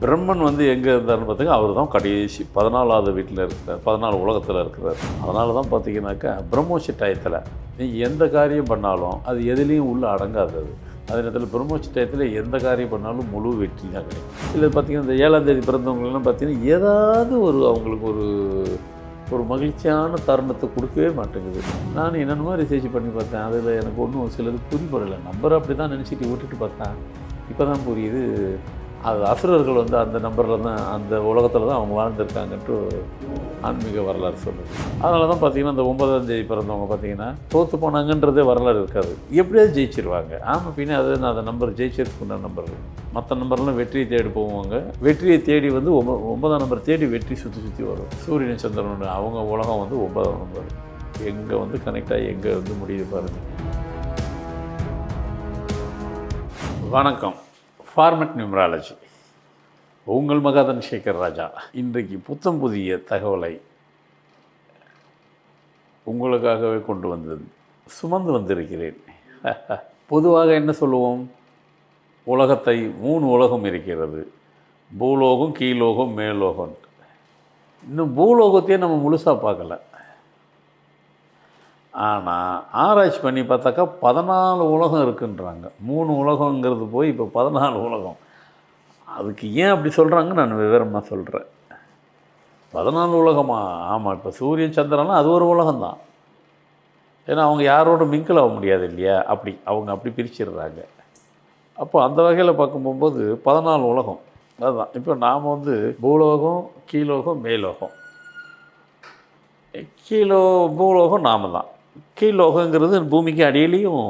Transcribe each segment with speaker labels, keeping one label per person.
Speaker 1: பிரம்மன் வந்து எங்கே இருந்தார்னு பார்த்தீங்கன்னா அவர் தான் கடைசி 14வது வீட்டில் இருக்கிறார், 14 உலகத்தில் இருக்கிறார். அதனால தான் பார்த்தீங்கன்னாக்கா பிரம்மோஷ டயத்தில் நீங்கள் எந்த காரியம் பண்ணாலும் அது எதுலேயும் உள்ள அடங்காதது. அதே நேரத்தில் பிரம்மோஷ டயத்தில் எந்த காரியம் பண்ணாலும் முழு வெற்றி தான் கிடைக்கும். இல்லை பார்த்தீங்கன்னா இந்த 7ஆம் தேதி பிறந்தவங்களெல்லாம் பார்த்தீங்கன்னா ஏதாவது அவங்களுக்கு ஒரு மகிழ்ச்சியான தருணத்தை கொடுக்கவே மாட்டேங்குது. நான் என்னென்னமோ ரிசர்ச் பண்ணி பார்த்தேன், அதில் எனக்கு ஒன்றும் சிலது புரியப்படலை. நம்பரை அப்படி தான் நினச்சிட்டு விட்டுட்டு பார்த்தேன். இப்போ தான் புரியுது, அது அசுரர்கள் வந்து அந்த நம்பரில் தான், அந்த உலகத்தில் தான் அவங்க வாழ்ந்துருக்காங்கன்ட்டு ஆன்மீக வரலாறு சொல்லுது. அதனால தான் பார்த்தீங்கன்னா இந்த 9ஆம் தேதி பிறந்தவங்க பார்த்தீங்கன்னா தோற்று போனாங்கன்றதே வரலாறு இருக்காது, எப்படியாவது ஜெயிச்சிருவாங்க. ஆமாம், பின்னே அது நான் அந்த நம்பர் ஜெயிச்சிருக்குன்ற நம்பர். மற்ற நம்பர்லாம் வெற்றியை தேடி போவாங்க. வெற்றியை தேடி வந்து 9ஆம் நம்பர் தேடி வெற்றி சுற்றி வரும். சூரியன் சந்திரன் அவங்க உலகம் வந்து 9ஆம் நம்பர். எங்கே வந்து கனெக்ட் ஆகி எங்கே வந்து முடியுது பாருங்கள். வணக்கம். ஃபார்மட் நியூமராலஜி, உங்கள் மகாதன் சேகர் ராஜா. இன்றைக்கு புத்தம் புதிய தகவலை உங்களுக்காகவே கொண்டு வந்தது சுமந்து வந்திருக்கிறேன். பொதுவாக என்ன சொல்லுவோம், உலகத்தை 3 உலகம் இருக்கிறது, பூலோகம், கீழோகம், மேலோகம். இன்னும் பூலோகத்தையே நம்ம முழுசாக பார்க்கல. ஆனால் ஆராய்ச்சி பண்ணி பார்த்தாக்கா 14 உலகம் இருக்குன்றாங்க. 3 உலகங்கிறது போய் இப்போ 14 உலகம். அதுக்கு ஏன் அப்படி சொல்கிறாங்க நான் விவரமாக சொல்கிறேன். 14 உலகமா? ஆமாம், இப்போ சூரியன் சந்திரனா அது ஒரு உலகம்தான். ஏன்னா அவங்க யாரோட மிங்கிள் ஆக முடியாது இல்லையா, அவங்க அப்படி பிரிச்சிடுறாங்க. அப்போ அந்த வகையில் பார்க்கும்போது 14 உலகம் அதுதான். இப்போ நாம் வந்து பூலோகம், கீழோகம், மேலோகம். பூலோகம் நாம தான். கீழோகங்கிறது பூமிக்கு அடியிலையும்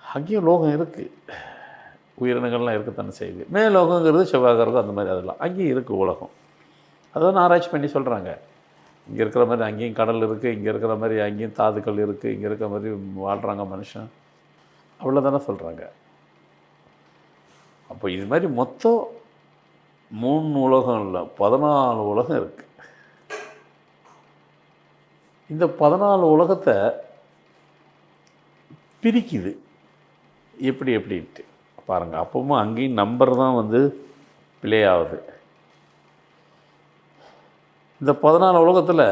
Speaker 1: அங்கேயும் லோகம் இருக்குது, உயிரினங்கள்லாம் இருக்கத்தானே செய்யுது. மேலோகங்கிறது செவ்வாய்கிரகம், அந்த மாதிரி அதெல்லாம் அங்கேயும் இருக்குது உலகம். அதான் ஆராய்ச்சி பண்ணி சொல்கிறாங்க. இங்கே இருக்கிற மாதிரி அங்கேயும் கடல் இருக்குது, இங்கே இருக்கிற மாதிரி அங்கேயும் தாதுக்கள் இருக்குது, இங்கே இருக்கிற மாதிரி வாழ்கிறாங்க மனுஷன், அவ்வளோதானே சொல்கிறாங்க. அப்போ இது மாதிரி மொத்தம் 3 உலகம் இல்லை, 14 உலகம் இருக்குது. இந்த 14 உலகத்தை பிரிக்குது எப்படின்ட்டு பாருங்கள். அப்பவும் அங்கேயும் நம்பர் தான் வந்து பிளே ஆகுது. இந்த 14 உலகத்தில்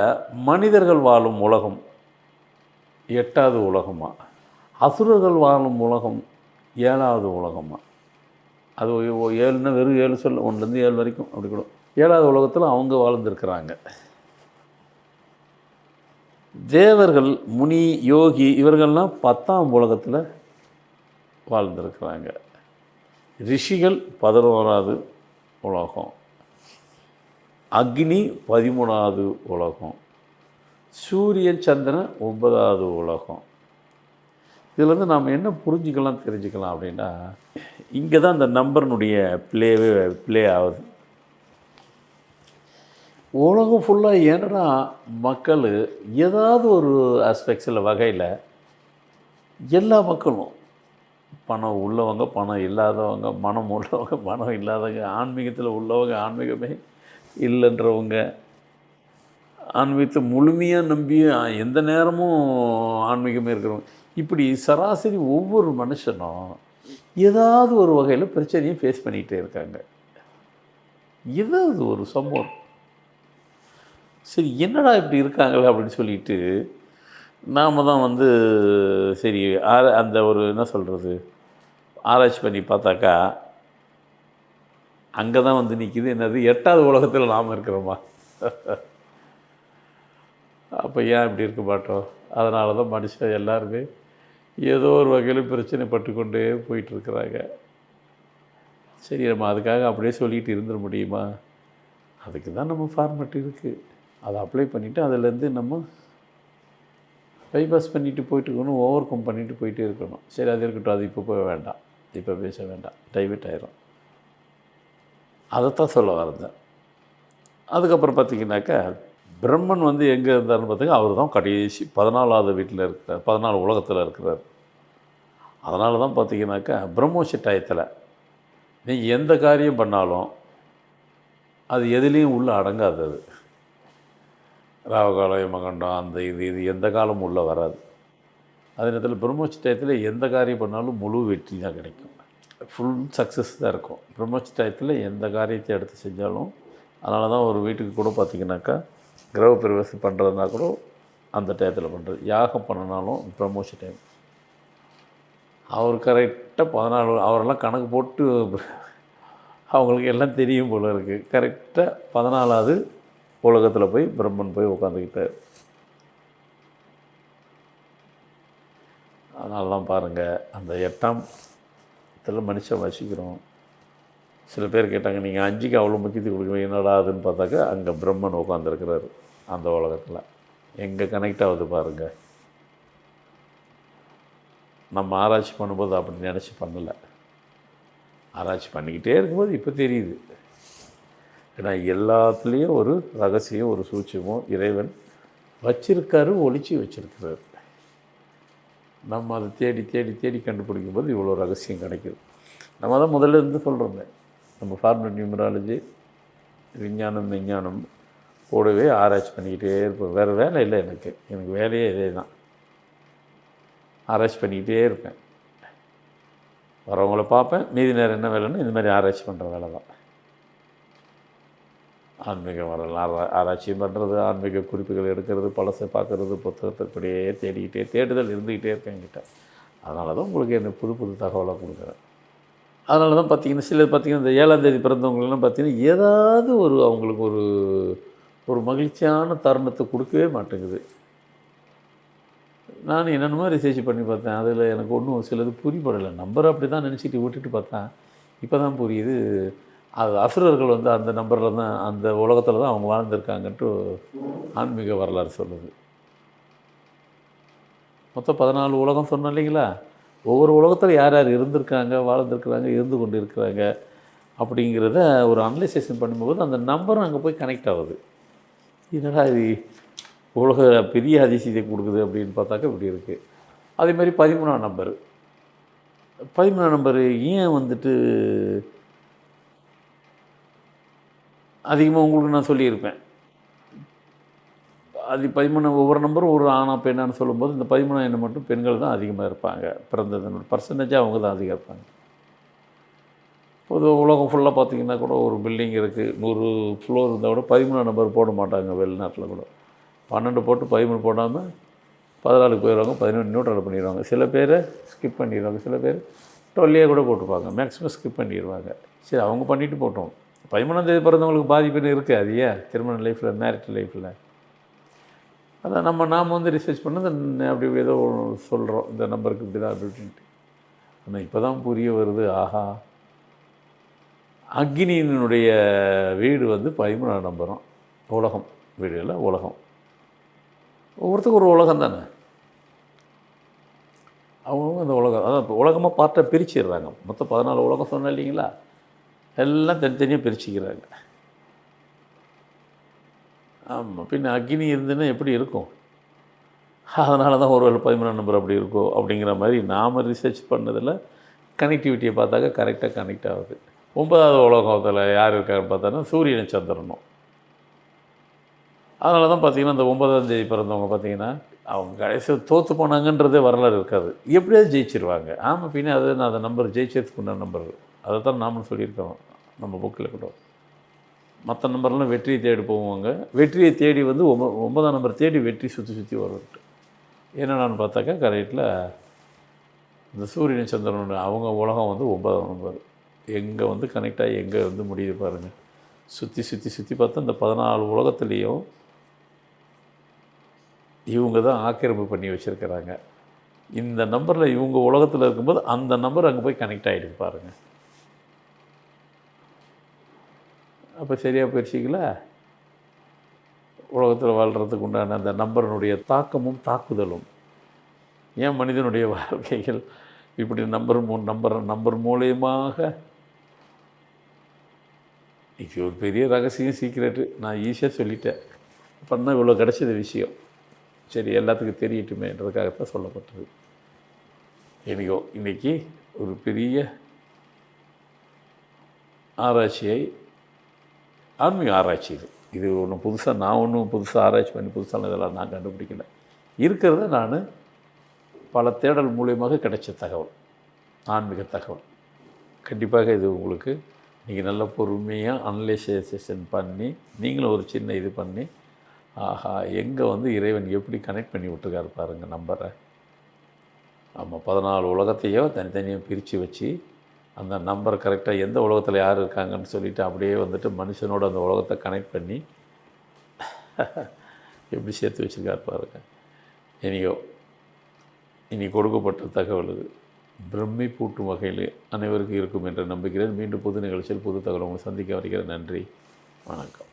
Speaker 1: மனிதர்கள் வாழும் உலகம் 8வது உலகமா, அசுரர்கள் வாழும் உலகம் 7வது உலகமா. அது 7ன்னா வெறும் 7 சொல்ல, 1லேருந்து 7 வரைக்கும் அப்படி கூட. 7வது உலகத்தில் அவங்க வாழ்ந்துருக்கிறாங்க. தேவர்கள், முனி, யோகி இவர்கள்லாம் 10ஆம் உலகத்தில் வாழ்ந்துருக்கிறாங்க. ரிஷிகள் 11வது உலகம், அக்னி 13வது உலகம், சூரியன் சந்திரன் 9வது உலகம். இதில் நாம் என்ன தெரிஞ்சுக்கலாம் அப்படின்னா, இங்கே தான் இந்த நம்பர்னுடைய ப்ளே ஆகுது. உலகம் ஃபுல்லாக ஏன்னா மக்கள் ஏதாவது ஒரு ஆஸ்பெக்ட்ஸில் வகையில் எல்லா மக்களும், பணம் உள்ளவங்க, பணம் இல்லாதவங்க, மனம் உள்ளவங்க, மனம் இல்லாதவங்க, ஆன்மீகத்தில் உள்ளவங்க, ஆன்மீகமே இல்லைன்றவங்க, ஆன்மீகத்தை முழுமையாக நம்பி எந்த நேரமும் ஆன்மீகமே இருக்கிறவங்க, இப்படி சராசரி ஒவ்வொரு மனுஷனும் ஏதாவது ஒரு வகையில் பிரச்சனையை ஃபேஸ் பண்ணிகிட்டே இருக்காங்க. ஏதாவது ஒரு சம்பவம். சரி, என்னடா இப்படி இருக்காங்களே அப்படின்னு சொல்லிட்டு நாம் தான் வந்து சரி அந்த ஒரு என்ன சொல்கிறது ஆராய்ச்சி பண்ணி பார்த்தாக்கா அங்கே தான் வந்து நிற்கிது. என்னது, 8வது உலகத்தில் நாம் இருக்கிறோமா? அப்போ ஏன் இப்படி இருக்க மாட்டோம்? அதனால தான் மனுஷன் எல்லாருமே ஏதோ ஒரு வகையில் பிரச்சனை பட்டுக்கொண்டே போயிட்டுருக்குறாங்க. சரி, நம்ம அதுக்காக அப்படியே சொல்லிட்டு இருந்துட முடியுமா? அதுக்கு தான் நம்ம ஃபார்மேட் இருக்குது. அதை அப்ளை பண்ணிவிட்டு அதிலேருந்து நம்ம பைபாஸ் பண்ணிவிட்டு போயிட்டு இருக்கணும், ஓவர் கம் பண்ணிவிட்டு போயிட்டே இருக்கணும். சரி, அது இருக்கட்டும், அது இப்போ போய் வேண்டாம், இப்போ பேச வேண்டாம், டைவர்ட் ஆயிரும். அதைத்தான் சொல்ல வரேன். அதுக்கப்புறம் பார்த்திங்கனாக்கா பிரம்மன் வந்து எங்கே இருந்தார்னு பார்த்தீங்கன்னா அவர் தான் கடைசி 14வது வீட்டில் இருக்கிறார், 14 உலகத்தில் இருக்கிறார். அதனால தான் பார்த்திங்கனாக்கா பிரம்மோஷ டயத்தில் நீங்கள் எந்த காரியம் பண்ணாலும் அது எதுலேயும் உள்ள அடங்காதது. ராவகாலம், யமகண்டம், அந்த இது எந்த காலமும் உள்ளே வராது. அதே நேரத்தில் பிரம்மோஷ டயத்தில் எந்த காரியம் பண்ணாலும் முழு வெற்றி தான் கிடைக்கும். ஃபுல் சக்ஸஸ் தான் இருக்கும். பிரம்மோற்ச டயத்தில் எந்த காரியத்தை எடுத்து செஞ்சாலும், அதனால தான் ஒரு வீட்டுக்கு கூட பார்த்திங்கனாக்கா கிரக பிரவேசம் பண்ணுறதுனா கூட அந்த டயத்தில் பண்ணுறது. யாகம் பண்ணனாலும் பிரம்மோற்ச டைம். அவர் கரெக்டாக 14 அவரெல்லாம் கணக்கு போட்டு அவங்களுக்கு எல்லாம் தெரியும் போல இருக்குது. கரெக்டாக 14வது உலகத்தில் போய் பிரம்மன் போய் உட்காந்துக்கிட்டார். அதனால தான் பாருங்கள், அந்த 8ஆம் இடத்துல மனுஷன் வசிக்கிறோம். சில பேர் கேட்டாங்க, நீங்கள் 5க்கு அவ்வளோ முக்கியத்துவம் கொடுக்குறீங்க, என்னடா அதுன்னு பார்த்தாக்கா அங்கே பிரம்மன் உட்காந்துருக்கிறாரு அந்த உலகத்தில். எங்கே கனெக்ட் ஆகுது பாருங்கள். நம்ம ஆராய்ச்சி பண்ணும்போது அப்படி நினச்சி பண்ணலை. ஆராய்ச்சி பண்ணிக்கிட்டே இருக்கும்போது இப்போ தெரியுது. ஏன்னா எல்லாத்துலேயும் ஒரு ரகசியம், ஒரு சூட்சமும் இறைவன் வச்சிருக்காரு, ஒளிச்சு வச்சிருக்கிறாரு. நம்ம அதை தேடி தேடி தேடி கண்டுபிடிக்கும்போது இவ்வளோ ரகசியம் கிடைக்குது. நம்ம தான் முதல்ல இருந்து சொல்கிறோமே, நம்ம ஃபார்முலா நியூமராலஜி, விஞ்ஞானம், விஞ்ஞானம் கூடவே ஆராய்ச்சி பண்ணிக்கிட்டே இருப்போம். வேறு வேலை இல்லை எனக்கு வேலையே இதே தான். ஆராய்ச்சி பண்ணிக்கிட்டே இருப்பேன். வரவங்கள பார்ப்பேன், மீதி நேரம் என்ன வேலைன்னு இந்த மாதிரி ஆராய்ச்சி பண்ணுற வேலை தான். ஆன்மீக வரலாறு ஆராய்ச்சியும் பண்ணுறது, ஆன்மீக குறிப்புகள் எடுக்கிறது, பழசை பார்க்குறது, புத்தகத்தை இப்படியே தேடிக்கிட்டே தேடுதல் இருந்துக்கிட்டே இருக்கேன் என்கிட்ட. அதனால தான் உங்களுக்கு என்ன புது புது தகவலாக கொடுக்குறேன். அதனால தான் பார்த்திங்கன்னா சிலர் பார்த்திங்கன்னா இந்த 7ஆம் தேதி பிறந்தவங்களெலாம் பார்த்திங்கன்னா ஏதாவது ஒரு அவங்களுக்கு ஒரு மகிழ்ச்சியான தருணத்தை கொடுக்கவே மாட்டேங்குது. நான் என்னென்னமோ ரிசர்ச் பண்ணி பார்த்தேன். அதில் எனக்கு ஒன்றும் சிலது புரியப்படலை. நம்பரை அப்படி தான் நினச்சிட்டு விட்டுட்டு பார்த்தேன். இப்போ தான் புரியுது, அது அசுரர்கள் வந்து அந்த நம்பரில் தான், அந்த உலகத்தில் தான் அவங்க வாழ்ந்துருக்காங்கன்ட்டு ஆன்மீக வரலாறு சொல்லுது. மொத்தம் 14 உலகம் சொன்னோம் இல்லைங்களா? ஒவ்வொரு உலகத்தில் யார் யார் இருந்திருக்காங்க, வாழ்ந்துருக்குறாங்க, இருந்து கொண்டு இருக்கிறாங்க அப்படிங்கிறத ஒரு அனலைசேஷன் பண்ணும்போது அந்த நம்பரும் அங்கே போய் கனெக்ட் ஆகுது. இதனால் இது உலக பெரிய அதிசயத்தை கொடுக்குது அப்படின்னு பார்த்தாக்கா இப்படி இருக்குது. அதேமாதிரி 13ஆம் நம்பரு 13ஆம் நம்பரு ஏன் வந்துட்டு அதிகமாக உங்களுக்கு நான் சொல்லியிருப்பேன். அது 13 ஒவ்வொரு நம்பரும் ஒரு ஆணா பெண்ணான்னு சொல்லும்போது இந்த 13ஆம் எண்ணம் மட்டும் பெண்கள் தான் அதிகமாக இருப்பாங்க. பிறந்தது பர்சன்டேஜாக அவங்க தான் அதிகம் இருப்பாங்க. பொதுவாக உலகம் ஃபுல்லாக பார்த்திங்கன்னா கூட ஒரு பில்டிங் இருக்குது, 100 ஃப்ளோர் இருந்தால் கூட 13ஆம் நம்பர் போட மாட்டாங்க. வெளிநாட்டில் கூட 12 போட்டு 13 போடாமல் 14க்கு போயிடுவாங்க, 11 நியூட்ரல் பண்ணிடுவாங்க. சில பேர் ஸ்கிப் பண்ணிடுவாங்க, சில பேர் 12 கூட போட்டுப்பாங்க. மேக்ஸிமம் ஸ்கிப் பண்ணிடுவாங்க. சரி, அவங்க பண்ணிவிட்டு போட்டோம். 13ஆம் தேதி பிறந்தவங்களுக்கு பாதிப்புன்னு இருக்குது. அது ஏன் திருமண லைஃப்பில், மேரிட் லைஃப்பில். அதான் நாம் வந்து ரிசர்ச் பண்ணது அப்படி ஏதோ சொல்கிறோம், இந்த நம்பருக்கு இப்படி தான் அப்படின்ட்டு. ஆனால் இப்போ தான் புரிய வருது, ஆஹா, அக்னியினுடைய வீடு வந்து 13ஆம் நம்பரும். உலகம் வீடு இல்லை, உலகம். ஒவ்வொருத்தருக்கும் ஒரு உலகம் தானே. அவங்கவுங்க அந்த உலகம், அதான் இப்போ உலகமாக பார்ட்டாக பிரிச்சிடுறாங்க. மொத்தம் 14 உலகம் சொன்னேன் இல்லைங்களா? எல்லாம் தனித்தனியாக பிரிச்சுக்கிறாங்க. ஆமாம், பின்ன அக்னி இருந்துன்னா எப்படி இருக்கும்? அதனால தான் ஒரு 13ஆம் நம்பர் அப்படி இருக்கும் அப்படிங்கிற மாதிரி நாம் ரிசர்ச் பண்ணதில் கனெக்டிவிட்டியை பார்த்தாக்கா கரெக்டாக கனெக்ட் ஆகுது. 9வது உலகத்தில் யார் இருக்காருன்னு பார்த்தோன்னா சூரியனும் சந்திரனும். அதனால தான் பார்த்திங்கன்னா இந்த 9ஆம் தேதி பிறந்தவங்க பார்த்திங்கன்னா அவங்க கடைசி தோற்று போனாங்கன்றதே வரலாறு இருக்காது. எப்படியாவது ஜெயிச்சிருவாங்க. ஆமாம், பின்ன அது நான் அந்த நம்பர் ஜெயிச்சதுக்கு உண்டான நம்பர். அதை தான் நாமளும் சொல்லியிருக்கோம் நம்ம புக்கில் கூட. மற்ற நம்பர்லாம் வெற்றியை தேடி போவாங்க. வெற்றியை தேடி வந்து 9ஆம் நம்பர் தேடி வெற்றி சுற்றி சுற்றி வரும்ட்டு. என்னென்னு பார்த்தாக்கா கரெக்டில் இந்த சூரியன் சந்திரன் அவங்க உலகம் வந்து 9ஆம் நம்பர். எங்கே வந்து கனெக்ட் ஆகி எங்கே வந்து முடியுது பாருங்கள். சுற்றி சுற்றி சுற்றி பார்த்தா இந்த 14 உலகத்துலேயும் இவங்க தான் ஆக்கிரமிப்பு பண்ணி வச்சுருக்கிறாங்க. இந்த நம்பரில் இவங்க உலகத்தில் இருக்கும்போது அந்த நம்பர் அங்கே போய் கனெக்ட் ஆகிடுது பாருங்கள். அப்போ சரியாக போயிடுச்சிங்களா? உலகத்தில் வாழ்கிறதுக்கு உண்டான அந்த நம்பரினுடைய தாக்கமும் தாக்குதலும். ஏன் மனிதனுடைய வாழ்க்கைகள் இப்படி நம்பர் மூலியமாக இது ஒரு பெரிய ரகசியம், சீக்ரெட்டு. நான் ஈஸியாக சொல்லிட்டேன். பண்ணால் இவ்வளோ கிடச்சது விஷயம். சரி, எல்லாத்துக்கும் தெரியட்டுமேன்றதுக்காகத்தான் சொல்லப்பட்டது. இன்றைக்கி ஒரு பெரிய ஆராய்ச்சியை, ஆன்மீக ஆராய்ச்சி இது ஒன்றும் புதுசாக, நான் ஒன்றும் புதுசாக ஆராய்ச்சி பண்ணி புதுசாக இதெல்லாம் நான் கண்டுபிடிக்கல. இருக்கிறத நான் பல தேடல் மூலியமாக கிடைச்ச தகவல், ஆன்மீக தகவல். கண்டிப்பாக இது உங்களுக்கு நீங்கள் நல்ல பொறுமையாக அனலைசேஷன் பண்ணி நீங்களும் ஒரு சின்ன இது பண்ணி ஆஹா எங்கே வந்து இறைவன் எப்படி கனெக்ட் பண்ணி விட்டுருக்காரு பாருங்கள் நம்பரை. ஆமாம் 14 உலகத்தையோ தனித்தனியாக பிரித்து வச்சு அந்த நம்பரை கரெக்டாக எந்த உலகத்தில் யார் இருக்காங்கன்னு சொல்லிவிட்டு அப்படியே வந்துட்டு மனுஷனோட அந்த உலகத்தை கனெக்ட் பண்ணி எப்படி சேர்த்து வச்சுருக்காரு பாருங்கள். இனி கொடுக்கப்பட்ட தகவல் இது பிரமிப்பூட்டும் வகையில் அனைவருக்கும் இருக்கும் என்று நம்புகிறேன். மீண்டும் புது நிகழ்ச்சியில் புது தகவல் உங்களை சந்திக்க வருகிறேன். நன்றி, வணக்கம்.